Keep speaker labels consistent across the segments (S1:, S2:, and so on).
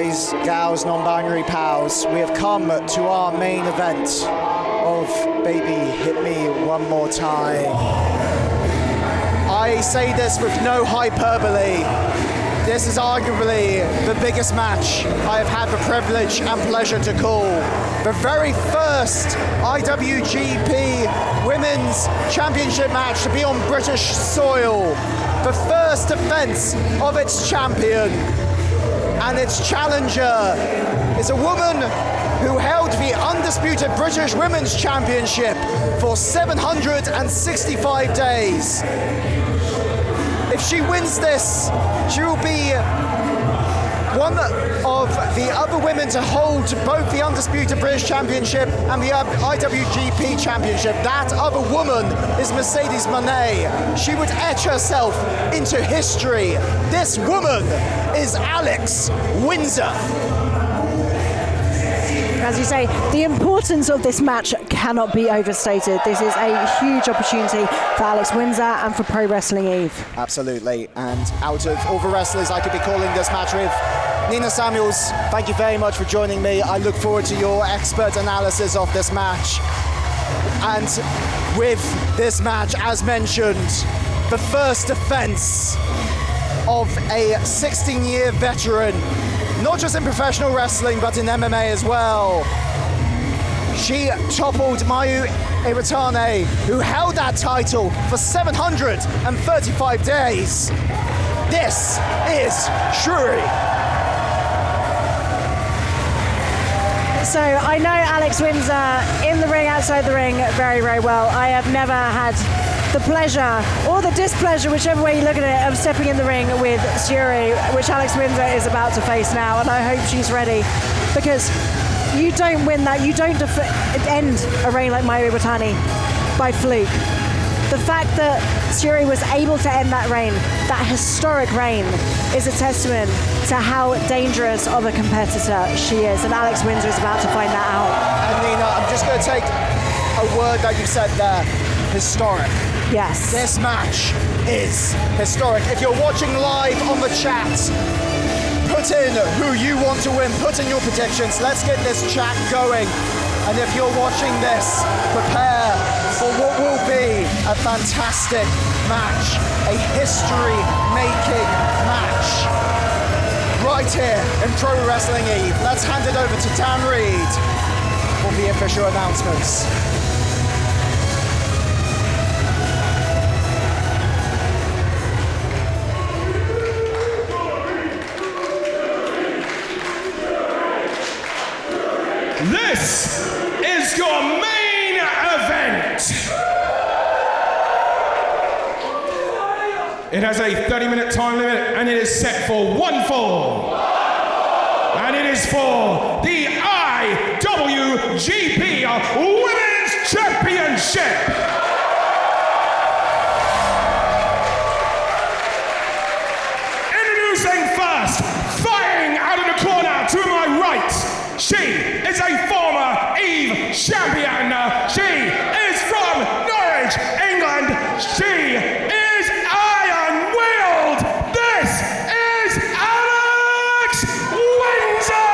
S1: boys, gals, non-binary pals, we have come to our main event of Baby Hit Me One More Time. I say this with no hyperbole. This is arguably the biggest match I have had the privilege and pleasure to call. The very first IWGP Women's Championship match to be on British soil. The first defense of its champion. And its challenger is a woman who held the undisputed British Women's Championship for 765 days. If she wins this, she will be one of the other women to hold both the undisputed British Championship and the IWGP Championship. That other woman is Mercedes Moné. She would etch herself into history. This woman is Alexxis Windsor.
S2: As you say, the importance of this match cannot be overstated. This is a huge opportunity for Alexxis Windsor and for Pro Wrestling Eve.
S1: Absolutely, and out of all the wrestlers I could be calling this match with, Nina Samuels, thank you very much for joining me. I look forward to your expert analysis of this match. And with this match, as mentioned, the first defense of a 16-year veteran, not just in professional wrestling, but in MMA as well. She toppled Mayu Iwatani, who held that title for 735 days. This is Syuri.
S2: So I know Alexxis Windsor in the ring, outside the ring, very, very well. I have never had the pleasure or the displeasure, whichever way you look at it, of stepping in the ring with Syuri, which Alexxis Windsor is about to face now, and I hope she's ready, because you don't win that, you don't end a reign like Mayu Iwatani by fluke. The fact that Syuri was able to end that reign, that historic reign, is a testament to how dangerous of a competitor she is, and Alexxis Windsor is about to find that out.
S1: And Nina, I'm just going to take a word that you said there, historic.
S2: Yes.
S1: This match is historic. If you're watching live on the chat, put in who you want to win, put in your predictions. Let's get this chat going. And if you're watching this, prepare for what will be a fantastic match, a history-making match, right here in Pro Wrestling Eve. Let's hand it over to Dann for the official announcements.
S3: This is your main event. It has a 30-minute time limit, and it is set for one fall. And it is for the IWGP Women's Championship. Introducing first, fighting out of the corner to my right. She is a former Eve champion. She is from Norwich, England. She is iron-willed. This is Alexxis Windsor.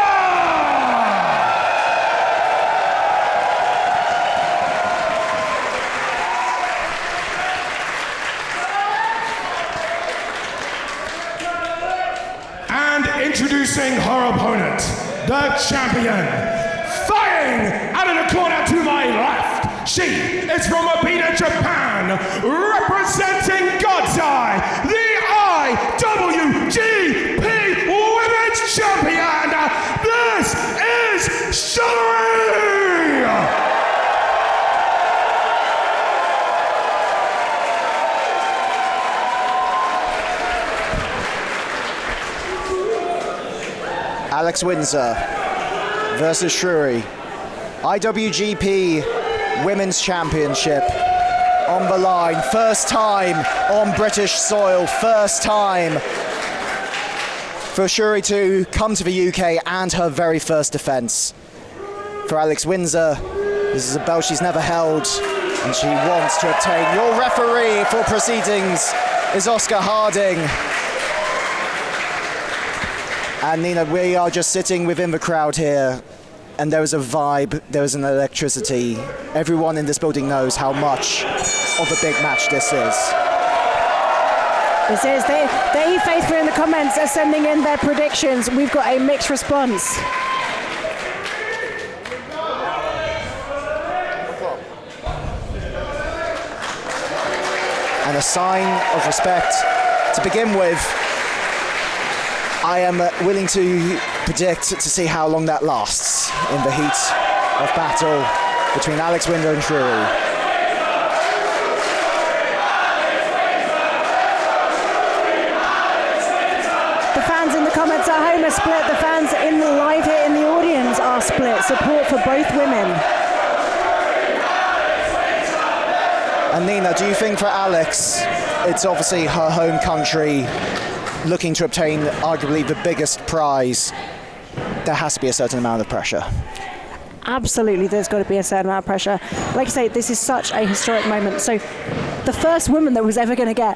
S3: And introducing her opponent, the champion, fighting out of the corner to my left. She is from Abita, Japan, representing God's Eye, the IWGP Women's Champion. This is Syuri.
S1: Alexxis Windsor versus Syuri. IWGP Women's Championship on the line. First time on British soil. First time for Syuri to come to the UK, and her very first defense. For Alexxis Windsor, this is a belt she's never held, and she wants to obtain. Your referee for proceedings is Oscar Harding. And Nina, we are just sitting within the crowd here, and there is a vibe, there is an electricity. Everyone in this building knows how much of a big match this is.
S2: This is, the E-Faithful in the comments are sending in their predictions. We've got a mixed response.
S1: And a sign of respect to begin with. I am willing to predict to see how long that lasts in the heat of battle between Alex Windsor and Syuri.
S2: The fans in the comments at home are split. The fans in the live here in the audience are split. Support for both women.
S1: And Nina, do you think for Alex, it's obviously her home country, looking to obtain arguably the biggest prize, there has to be a certain amount of pressure?
S2: Absolutely, there's got to be a certain amount of pressure. Like I say, this is such a historic moment. So the first woman that was ever going to get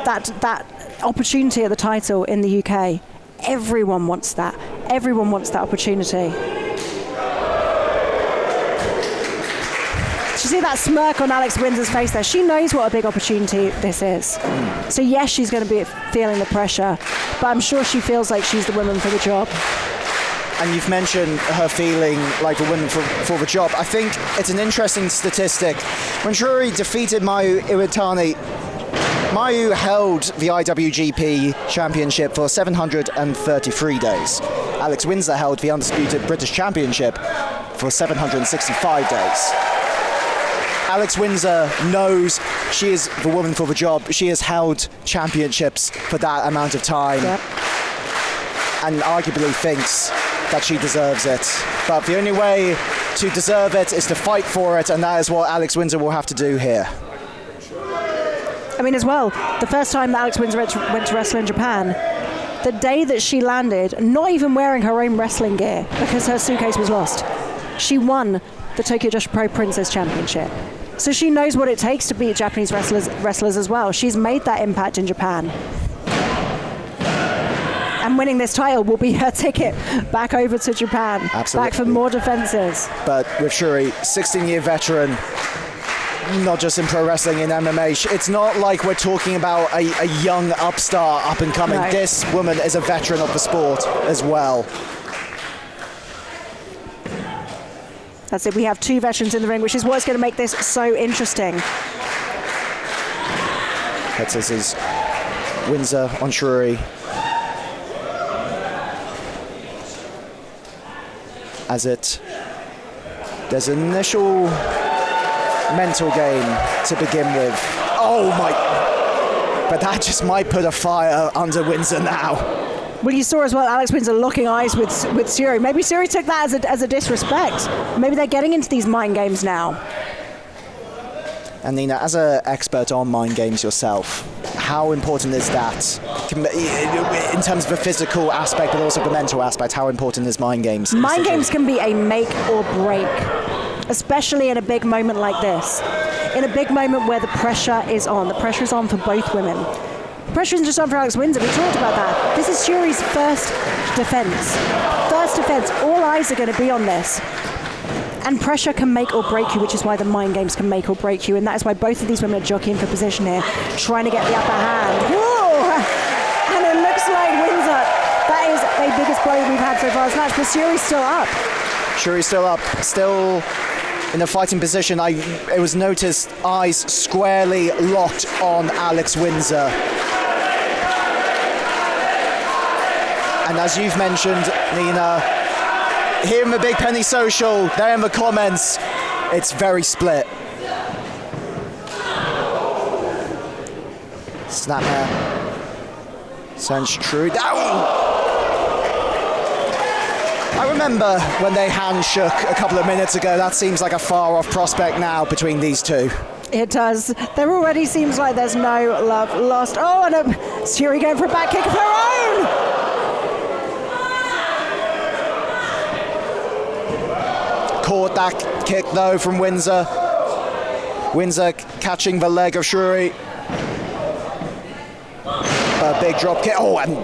S2: that opportunity at the title in the UK, everyone wants that. Everyone wants that opportunity. You see that smirk on Alex Windsor's face there? She knows what a big opportunity this is. So yes, she's going to be feeling the pressure, but I'm sure she feels like she's the woman for the job.
S1: And you've mentioned her feeling like a woman for the job. I think it's an interesting statistic. When Syuri defeated Mayu Iwatani, Mayu held the IWGP Championship for 733 days. Alex Windsor held the undisputed British Championship for 765 days. Alex Windsor knows she is the woman for the job. She has held championships for that amount of time,
S2: yep,
S1: and arguably thinks that she deserves it. But the only way to deserve it is to fight for it, and that is what Alex Windsor will have to do here.
S2: I mean, as well, the first time that Alex Windsor went to wrestle in Japan, the day that she landed, not even wearing her own wrestling gear because her suitcase was lost, she won the Tokyo Joshi Pro Princess Championship. So she knows what it takes to beat Japanese wrestlers as well. She's made that impact in Japan. And winning this title will be her ticket back over to Japan.
S1: Absolutely.
S2: Back for more defenses.
S1: But with Syuri, 16-year veteran, not just in pro wrestling, in MMA, it's not like we're talking about a young upstart up and coming.
S2: No.
S1: This woman is a veteran of the sport as well.
S2: That's it. We have two veterans in the ring, which is what's going to make this so interesting.
S1: This is Windsor on Syuri. There's an initial mental game to begin with. Oh my, but that just might put a fire under Windsor now.
S2: Well, you saw as well Alex Windsor locking eyes with Syuri. Maybe Syuri took that as a disrespect. Maybe they're getting into these mind games now.
S1: And Nina, as an expert on mind games yourself, how important is that in terms of the physical aspect, but also the mental aspect? How important is mind games?
S2: Mind games can be a make or break, especially in a big moment like this. In a big moment where the pressure is on. The pressure is on for both women. Pressure isn't just on for Alex Windsor. We talked about that. This is Syuri's first defense. First defense. All eyes are going to be on this. And pressure can make or break you, which is why the mind games can make or break you. And that is why both of these women are jockeying for position here, trying to get the upper hand. Whoa! And it looks like Windsor, that is the biggest blow we've had so far this match, but Syuri's still up.
S1: Syuri's still up, still in a fighting position. It was noticed, eyes squarely locked on Alex Windsor. And as you've mentioned, Nina, here in the Big Penny Social, there in the comments, it's very split. Snapmare sends True down. I remember when they hand shook a couple of minutes ago. That seems like a far off prospect now between these two.
S2: It does. There already seems like there's no love lost. Oh, and Syuri going for a back kick of her own.
S1: Caught that kick though from Windsor. Windsor catching the leg of Syuri. A big drop kick. Oh, and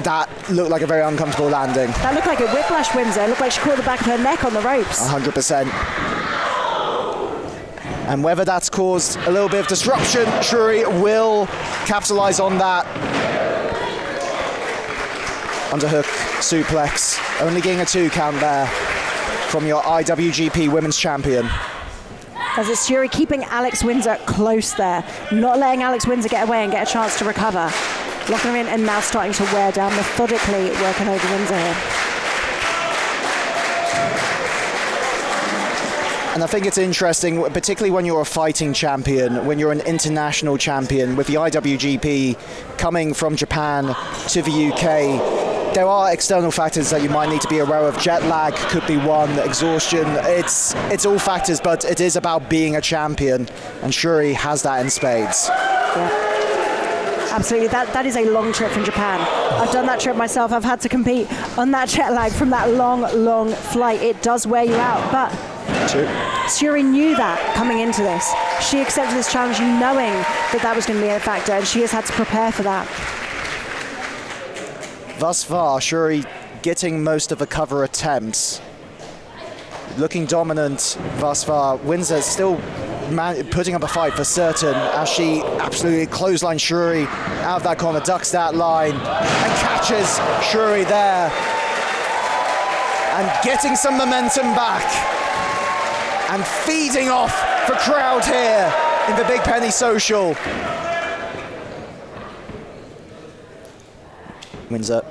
S1: That looked like a very uncomfortable landing.
S2: That looked like a whiplash, Windsor. It looked like she caught the back of her neck on the ropes.
S1: 100%. And whether that's caused a little bit of disruption, Syuri will capitalize on that. Underhook suplex, only getting a 2 count there from your IWGP Women's Champion.
S2: As it's Syuri keeping Alex Windsor close there, not letting Alex Windsor get away and get a chance to recover. Locking her in and now starting to wear down, methodically working over Windsor here.
S1: And I think it's interesting, particularly when you're a fighting champion, when you're an international champion, with the IWGP coming from Japan to the UK, there are external factors that you might need to be aware of. Jet lag could be one, exhaustion, it's all factors, but it is about being a champion, and Syuri has that in spades.
S2: Yeah. Absolutely, that is a long trip from Japan. I've done that trip myself. I've had to compete on that jet lag from that long flight. It does wear you out, but Syuri knew that coming into this. She accepted this challenge knowing that was going to be a factor, and she has had to prepare for that.
S1: Thus far, Syuri getting most of the cover attempts. Looking dominant thus far. Windsor still putting up a fight for certain as she absolutely clotheslines Syuri out of that corner, ducks that line and catches Syuri there. And getting some momentum back and feeding off the crowd here in the Big Penny Social. Windsor.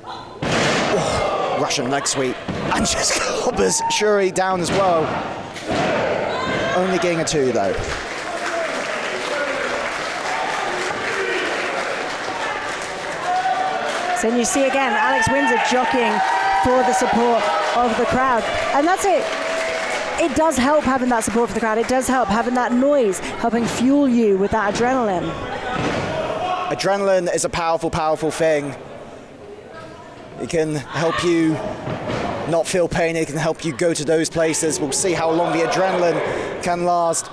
S1: Oh, Russian leg sweep. And just clobbers Syuri down as well. Only getting a 2 though.
S2: So you see again, Alex Windsor jockeying for the support of the crowd. And that's it. It does help having that support for the crowd. It does help having that noise, helping fuel you with that adrenaline.
S1: Adrenaline is a powerful, powerful thing. It can help you not feel pain. It can help you go to those places. We'll see how long the adrenaline can last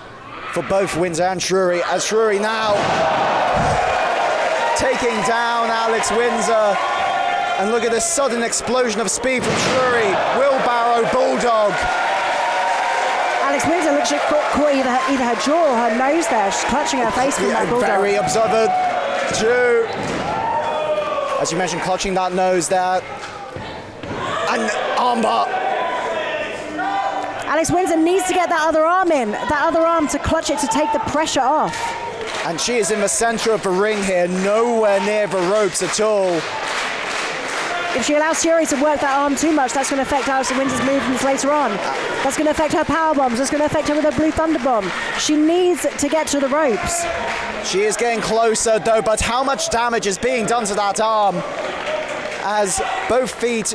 S1: for both Windsor and Syuri. As Syuri now taking down Alex Windsor. And look at this sudden explosion of speed from Syuri. Wheelbarrow Bulldog.
S2: Alex Windsor looks like caught either her jaw or her nose there. She's clutching her face from that Bulldog.
S1: Very observant too. As you mentioned, clutching that nose there. And armbar.
S2: Alex Windsor needs to get that other arm in, that other arm to clutch it to take the pressure off.
S1: And she is in the center of the ring here, nowhere near the ropes at all.
S2: If she allows Syuri to work that arm too much, that's going to affect Alex Windsor's movements later on. That's going to affect her power bombs. That's going to affect her with her Blue Thunder Bomb. She needs to get to the ropes.
S1: She is getting closer though, but how much damage is being done to that arm as both feet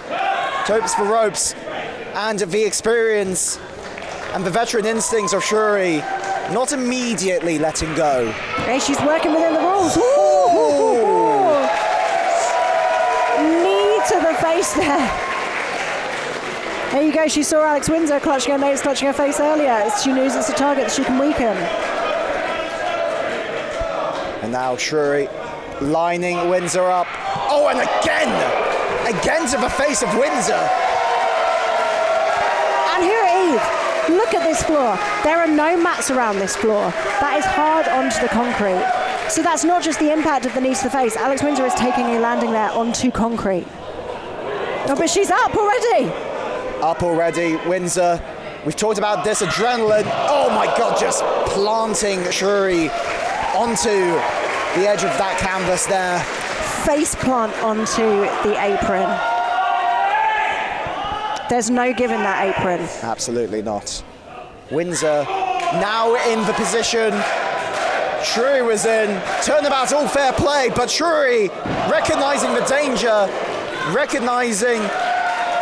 S1: hopes for ropes, and the experience and the veteran instincts of Syuri not immediately letting go.
S2: Okay, she's working within the rules. Ooh. Knee to the face there. There you go, she saw Alex Windsor clutching her nose, clutching her face earlier. She knows it's a target that she can weaken.
S1: And now Syuri lining Windsor up. Oh, and again to the face of Windsor.
S2: And here at Eve, look at this floor. There are no mats around this floor. That is hard onto the concrete. So that's not just the impact of the knee to the face. Alex Windsor is taking a landing there onto concrete. Oh, but she's up already.
S1: Up already, Windsor. We've talked about this adrenaline. Oh my God, just planting Syuri onto the edge of that canvas there.
S2: Face plant onto the apron. There's no giving that apron.
S1: Absolutely not. Windsor now in the position Syuri was in. Turnabout's all fair play, but Syuri recognizing the danger, recognizing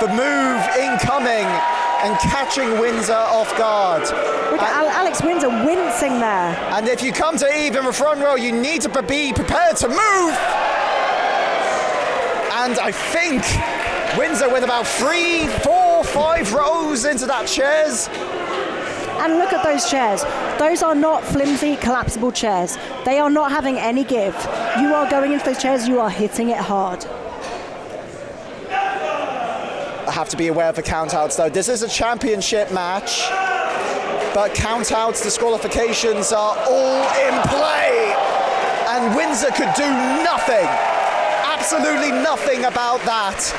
S1: the move incoming, and catching Windsor off guard.
S2: Look at Alex Windsor wincing there.
S1: And if you come to Eve in the front row, you need to be prepared to move. And I think Windsor with about 3, 4, 5 rows into that chairs.
S2: And look at those chairs. Those are not flimsy, collapsible chairs. They are not having any give. You are going into those chairs, you are hitting it hard.
S1: I have to be aware of the countouts though. This is a championship match, but countouts, disqualifications are all in play. And Windsor could do nothing, absolutely nothing about that.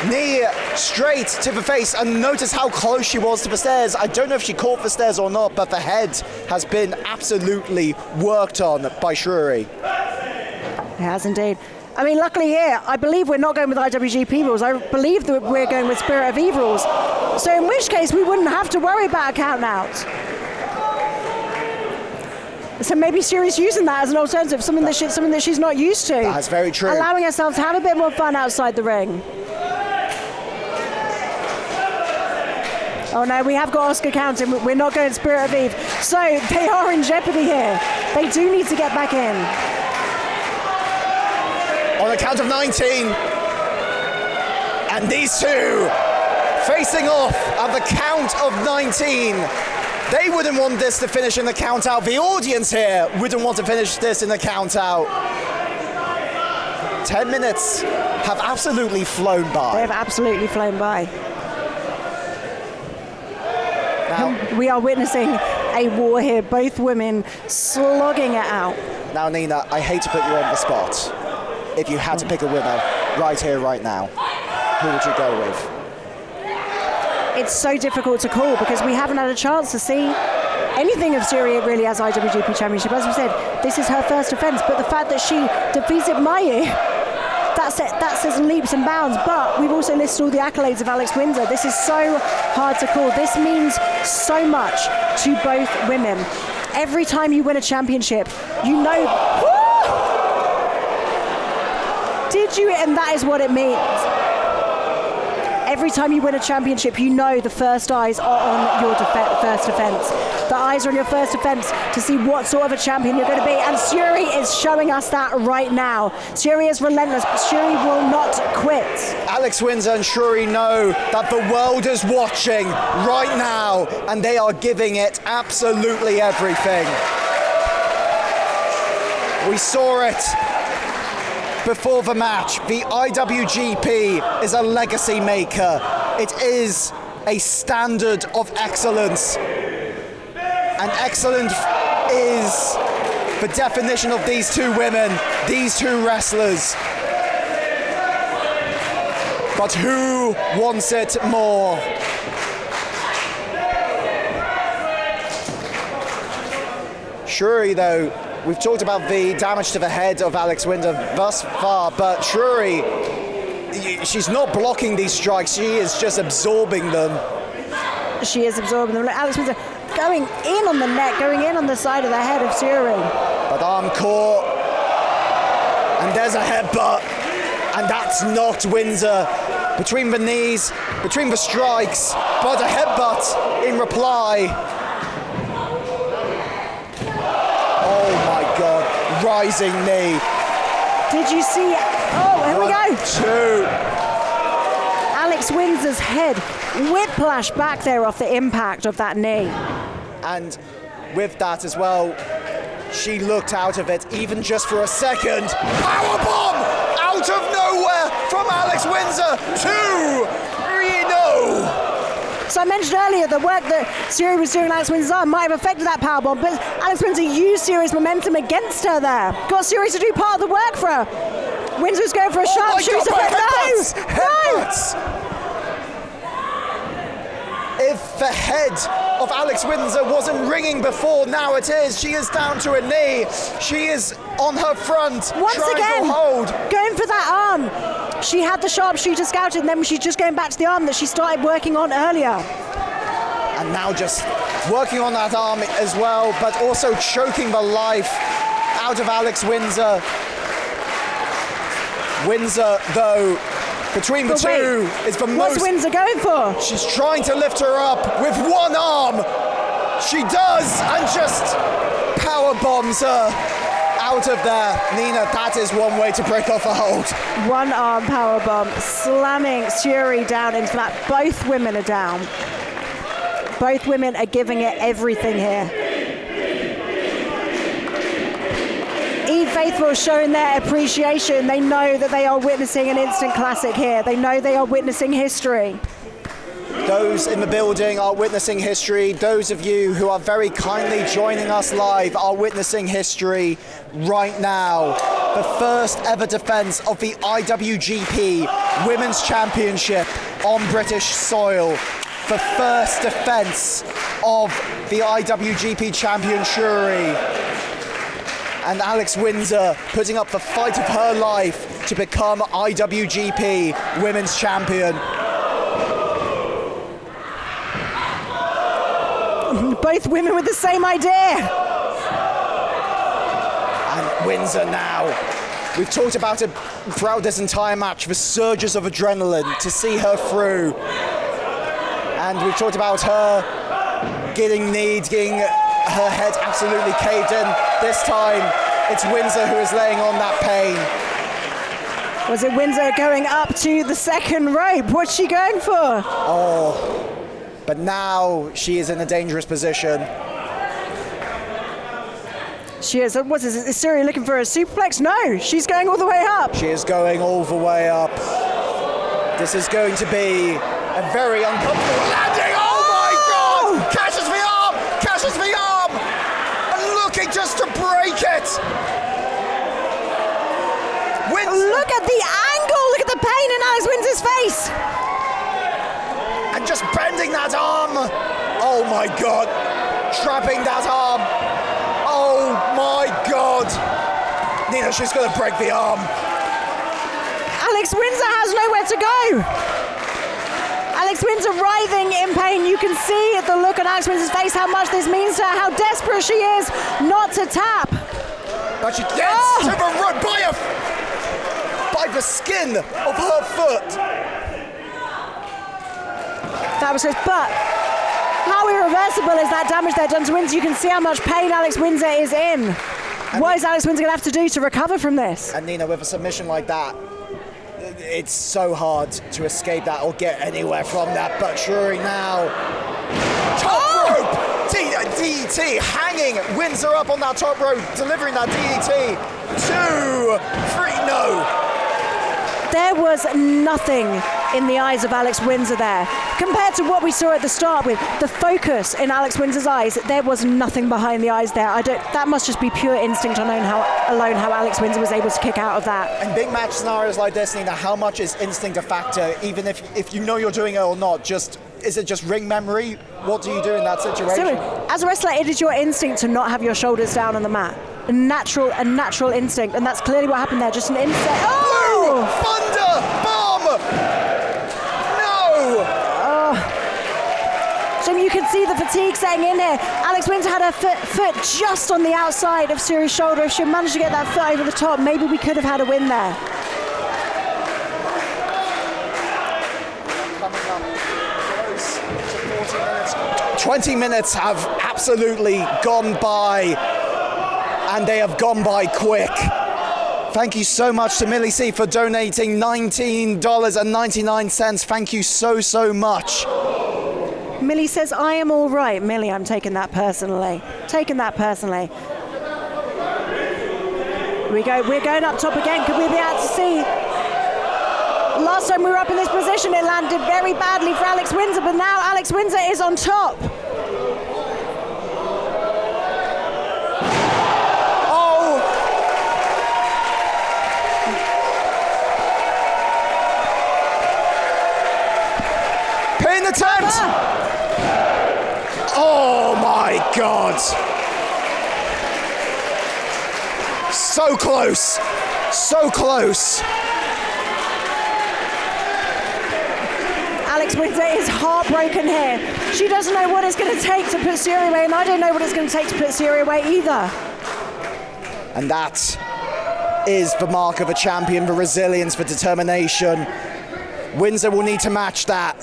S1: Knee straight to the face, and notice how close she was to the stairs. I don't know if she caught the stairs or not, but the head has been absolutely worked on by Syuri.
S2: It has indeed. I mean, luckily here, I believe we're not going with IWGP rules. I believe that we're going with Spirit of Eve rules. So in which case, we wouldn't have to worry about a count out. So maybe Syuri's using that as an alternative, something that she's not used to.
S1: That's very true.
S2: Allowing herself to have a bit more fun outside the ring. Oh no, we have got Oscar counting. We're not going Spirit of Eve. So they are in jeopardy here. They do need to get back in.
S1: On a count of 19. And these two facing off at the count of 19. They wouldn't want this to finish in the count out. The audience here wouldn't want to finish this in the count out. 10 minutes have absolutely flown by.
S2: They have absolutely flown by.
S1: Now,
S2: we are witnessing a war here, both women slogging it out.
S1: Now, Nina, I hate to put you on the spot. If you had to pick a winner right here, right now, who would you go with?
S2: It's so difficult to call because we haven't had a chance to see anything of Syuri really as IWGP Championship. As we said, this is her first offence, but the fact that she defeated Mayu, that says leaps and bounds. But we've also listed all the accolades of Alex Windsor. This is so hard to call. This means so much to both women. Every time you win a championship, you know, did you? And that is what it means. Every time you win a championship, you know the first eyes are on your first offence. The eyes are on your first offence to see what sort of a champion you're going to be. And Syuri is showing us that right now. Syuri is relentless, but Syuri will not quit.
S1: Alex Windsor and Syuri know that the world is watching right now, and they are giving it absolutely everything. We saw it before the match. The IWGP is a legacy maker. It is a standard of excellence. And excellence is the definition of these two women, these two wrestlers. But who wants it more? Syuri, though, we've talked about the damage to the head of Alex Windsor thus far, but Syuri, she's not blocking these strikes, she is just absorbing them.
S2: She is absorbing them. Alex Windsor going in on the neck, going in on the side of the head of Syuri.
S1: But arm caught, and there's a headbutt, and that's knocked Windsor between the knees, between the strikes, but a headbutt in reply. Oh my God, rising knee.
S2: Did you see? Oh, here we go.
S1: 2.
S2: Alex Windsor's head whiplash back there off the impact of that knee.
S1: And with that as well, she looked out of it even just for a second. Powerbomb out of nowhere from Alex Windsor to Reno.
S2: So I mentioned earlier the work that Syuri was doing on Alex Windsor's arm might have affected that powerbomb, but Alex Windsor used Syuri's momentum against her there. Got Syuri to do part of the work for her. Windsor's going for a sharpshooter, but no!
S1: If the head of Alex Windsor wasn't ringing before, now it is. She is down to a knee. She is on her front.
S2: Once again,
S1: to hold.
S2: Going for that arm. She had the sharpshooter scouted, and then she's just going back to the arm that she started working on earlier.
S1: And now just working on that arm as well, but also choking the life out of Alex Windsor. Windsor, though, between the two is the most...
S2: What's Windsor going for?
S1: She's trying to lift her up with one arm. She does, and just power bombs her out of there. Nina, that is one way to break off a hold.
S2: One arm power bomb, slamming Syuri down into that. Both women are down. Both women are giving it everything here. Eve Faithful showing their appreciation. They know that they are witnessing an instant classic here. They know they are witnessing history.
S1: Those in the building are witnessing history. Those of you who are very kindly joining us live are witnessing history right now. The first ever defense of the IWGP Women's Championship on British soil. The first defense of the IWGP champion Syuri. And Alex Windsor putting up the fight of her life to become IWGP Women's Champion.
S2: Both women with the same idea.
S1: And Windsor now. We've talked about it throughout this entire match, the surges of adrenaline to see her through. And we've talked about her getting kneed, getting her head absolutely caved in. This time, it's Windsor who is laying on that pain.
S2: Was it Windsor going up to the second rope? What's she going for?
S1: Oh, but now she is in a dangerous position.
S2: She is. What is it? Is Syuri looking for a superplex? No, she's going all the way up.
S1: She is going all the way up. This is going to be a very uncomfortable landing. Oh my God! Catches the arm! Catches the arm! And looking just to break it.
S2: Look at the angle! Look at the pain in Alex Windsor's face!
S1: And just bending that arm. Oh my God. Trapping that arm. Oh my God. Nina, she's going to break the arm.
S2: Alex Windsor has nowhere to go. Alex Windsor writhing in pain. You can see the look on Alex Windsor's face, how much this means to her, how desperate she is not to tap.
S1: But she gets to the rope by the skin of her foot.
S2: That was just, but how irreversible is that damage there done to Windsor? You can see how much pain Alex Windsor is in. What is Alex Windsor going to have to do to recover from this?
S1: And Nina, with a submission like that, it's so hard to escape that or get anywhere from that. But Syuri now, top rope, DDT, hanging Windsor up on that top rope, delivering that DDT. 2, 3, no.
S2: There was nothing in the eyes of Alex Windsor there. Compared to what we saw at the start with the focus in Alex Windsor's eyes, there was nothing behind the eyes there. That must just be pure instinct alone how Alex Windsor was able to kick out of that.
S1: In big match scenarios like this, Nina, how much is instinct a factor, even if you know you're doing it or not? Is it just ring memory? What do you do in that situation?
S2: So, as a wrestler, it is your instinct to not have your shoulders down on the mat. A natural instinct, and that's clearly what happened there. Just an instinct.
S1: Oh! Thunder bomb! No!
S2: So you can see the fatigue setting in here. Alex Windsor had her foot just on the outside of Syuri's shoulder. If she managed to get that foot over the top, maybe we could have had a win there.
S1: Coming up close to 40 minutes. 20 minutes have absolutely gone by. And they have gone by quick. Thank you so much to Millie C for donating $19.99. Thank you so much.
S2: Millie says, I am all right. Millie, I'm taking that personally. We're going up top again. Could we be able to see? Last time we were up in this position, it landed very badly for Alex Windsor, but now Alex Windsor is on top.
S1: Attempt! Oh my God! So close! So close!
S2: Alex Windsor is heartbroken here. She doesn't know what it's going to take to put Syuri away, and I don't know what it's going to take to put Syuri away either.
S1: And that is the mark of a champion, the resilience, the determination. Windsor will need to match that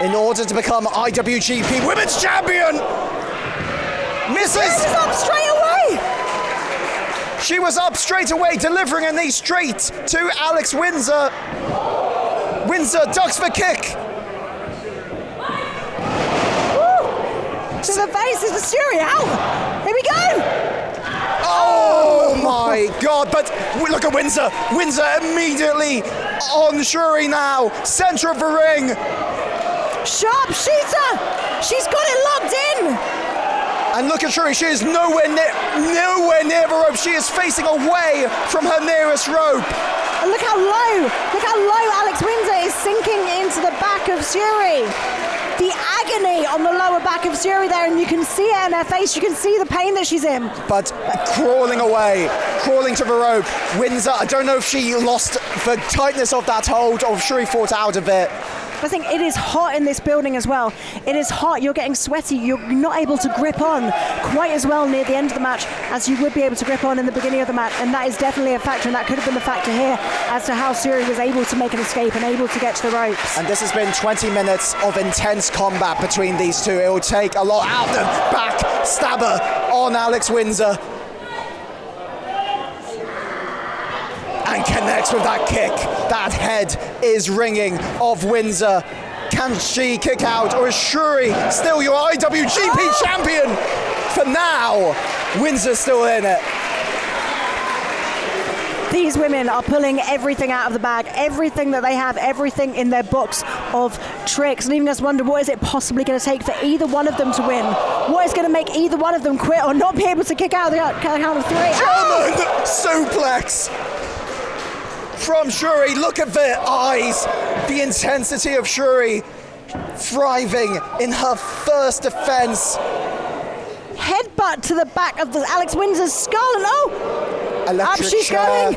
S1: in order to become IWGP Women's Champion. Misses.
S2: She was up straight away.
S1: She was up straight away, delivering a knee straight to Alex Windsor. Windsor ducks the kick.
S2: to the face of Syuri out. Here we go.
S1: Oh my God, but look at Windsor. Windsor immediately on Syuri now, center of the ring.
S2: Sharpshooter. She's got it locked in.
S1: And look at Syuri, she is nowhere near the rope. She is facing away from her nearest rope.
S2: And look how low Alex Windsor is sinking into the back of Syuri. The agony on the lower back of Syuri there, and you can see it in her face. You can see the pain that she's in.
S1: But crawling away, crawling to the rope. Windsor, I don't know if she lost the tightness of that hold or if Syuri fought out of it.
S2: I think it is hot in this building as well. It is hot, you're getting sweaty, you're not able to grip on quite as well near the end of the match as you would be able to grip on in the beginning of the match, and that is definitely a factor, and that could have been the factor here as to how Syuri was able to make an escape and able to get to the ropes.
S1: And this has been 20 minutes of intense combat between these two. It will take a lot out of them. Back stabber on Alex Windsor. And connects with that kick. That head is ringing of Windsor. Can she kick out, or is Syuri still your IWGP champion? For now, Windsor's still in it.
S2: These women are pulling everything out of the bag, everything that they have, everything in their box of tricks, and even just wonder what is it possibly going to take for either one of them to win? What is going to make either one of them quit or not be able to kick out the count of three?
S1: German suplex from Syuri. Look at the eyes, the intensity of Syuri thriving in her first defense.
S2: Headbutt to the back of Alex Windsor's skull, and up she's
S1: chair.
S2: going.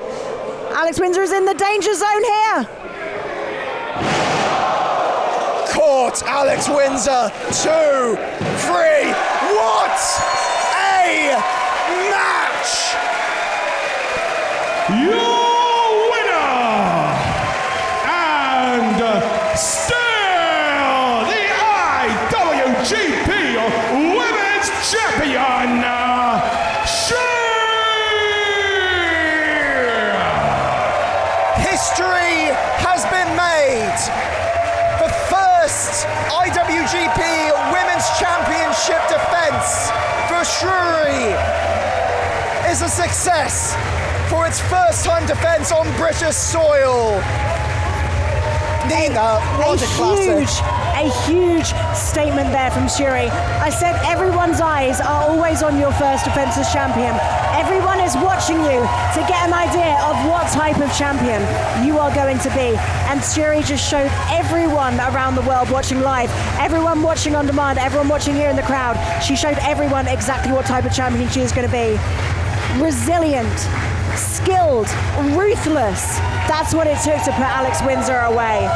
S2: Alex Windsor is in the danger zone here.
S1: Caught Alex Windsor. 2, 3. What a match!
S3: Your winner and still the IWGP Women's Champion,
S1: History has been made. The first IWGP Women's Championship defense for Syuri is a success for its first time defense on British soil. Nina, what a classic.
S2: A huge statement there from Syuri. I said everyone's eyes are always on your first defense as champion. Everyone is watching you to get an idea of what type of champion you are going to be. And Syuri just showed everyone around the world watching live, everyone watching on demand, everyone watching here in the crowd. She showed everyone exactly what type of champion she is going to be. Resilient, skilled, ruthless. That's what it took to put Alex Windsor away.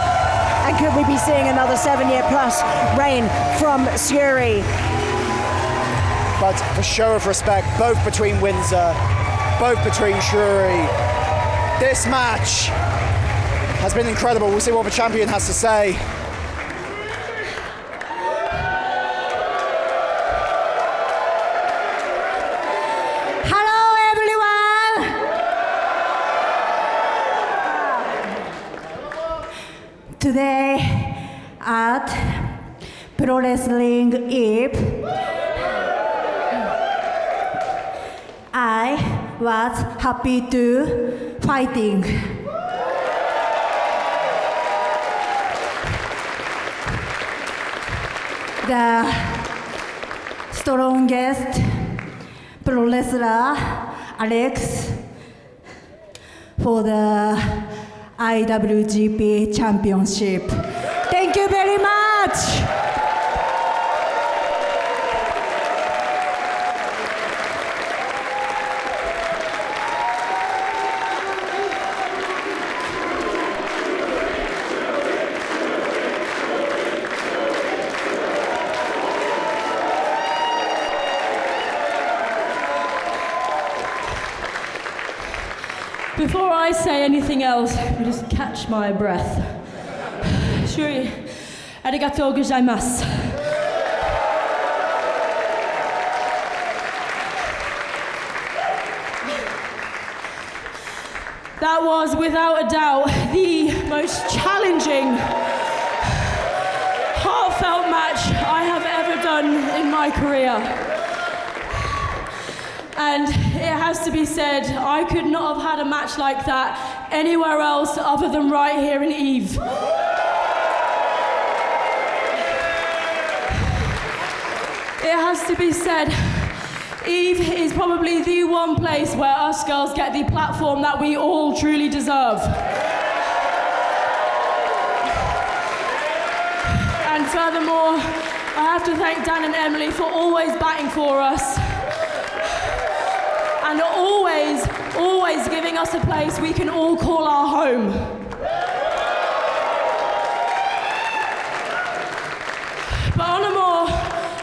S2: And could we be seeing another 7-year plus reign from Syuri?
S1: But a show of respect, both between Windsor, both between Syuri. This match has been incredible. We'll see what the champion has to say.
S4: Hello, everyone. Today at Pro Wrestling Eve, I was happy to fighting. The strongest pro wrestler, Alex, for the IWGP Championship. Thank you very much.
S5: Before I say anything else, let me just catch my breath. Syuri, arigatou gozaimasu. That was, without a doubt, the most challenging, heartfelt match I have ever done in my career. And it has to be said, I could not have had a match like that anywhere else other than right here in Eve. It has to be said, Eve is probably the one place where us girls get the platform that we all truly deserve. And furthermore, I have to thank Dann and Emily for always batting for us and always giving us a place we can all call our home. But on a more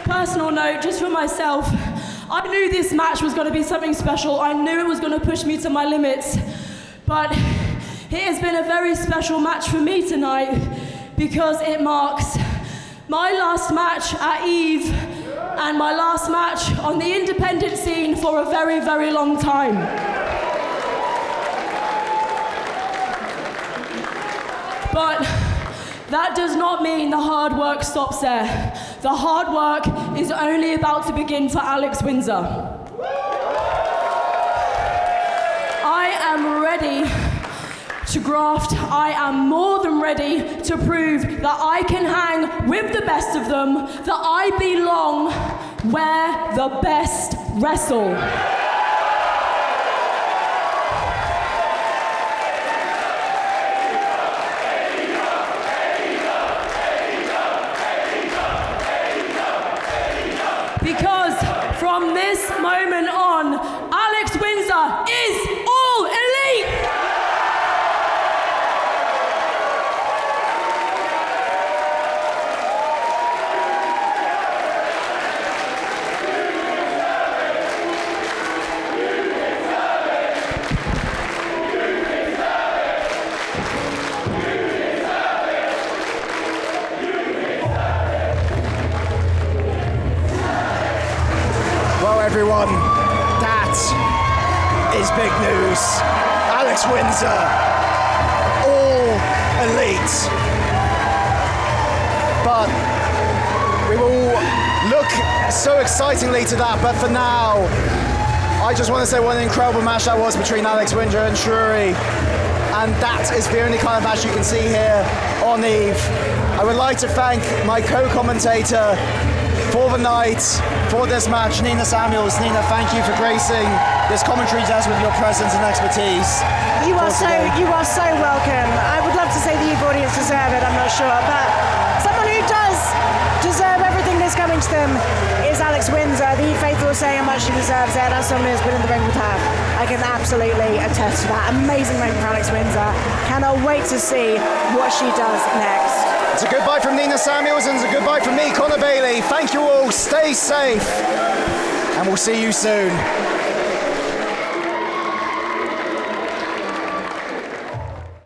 S5: personal note, just for myself, I knew this match was going to be something special. I knew it was going to push me to my limits. But it has been a very special match for me tonight because it marks my last match at Eve and my last match on the independent scene for a very, very long time. But that does not mean the hard work stops there. The hard work is only about to begin for Alex Windsor. I am ready to graft. I am more than ready to prove that I can hang with the best of them, that I belong where the best wrestle. Because from this moment on, Alex Windsor is all elite!
S1: Everyone, that is big news. Alex Windsor, all elite. But we will look so excitingly to that, but for now, I just want to say what an incredible match that was between Alex Windsor and Syuri. And that is the only kind of match you can see here on Eve. I would like to thank my co-commentator for the night, for this match, Nina Samuels. Nina, thank you for gracing this commentary desk with your presence and expertise.
S2: You are so welcome. I would love to say the Eve audience deserve it, I'm not sure, but someone who does deserve everything that's coming to them is Alex Windsor. The Eve faithful say how much she deserves it. As someone who's been in the ring with her, I can absolutely attest to that. Amazing ring for Alex Windsor. Cannot wait to see what she does next.
S1: It's a goodbye from Nina Samuels and it's a goodbye from me, Connor Bailey. Thank you all, stay safe, and we'll see you soon.